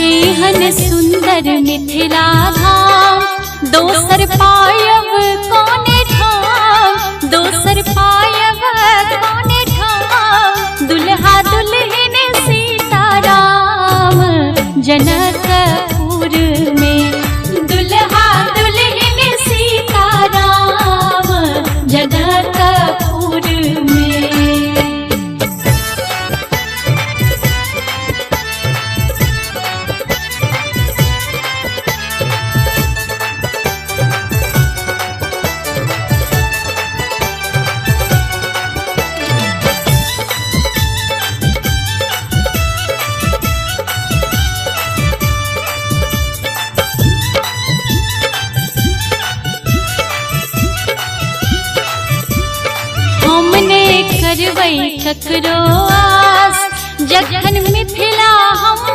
एहन सुंदर मिथिला धाम, दोसर पायब कौने ठाम, दोसर पायब कौने ठाम। दुल्हा दुल्हन सीताराम जनकपुर में, दुल्हा दुल्हन सीताराम जनकपुर में। हमने करबै ककरो आस, जखन मिथिला हम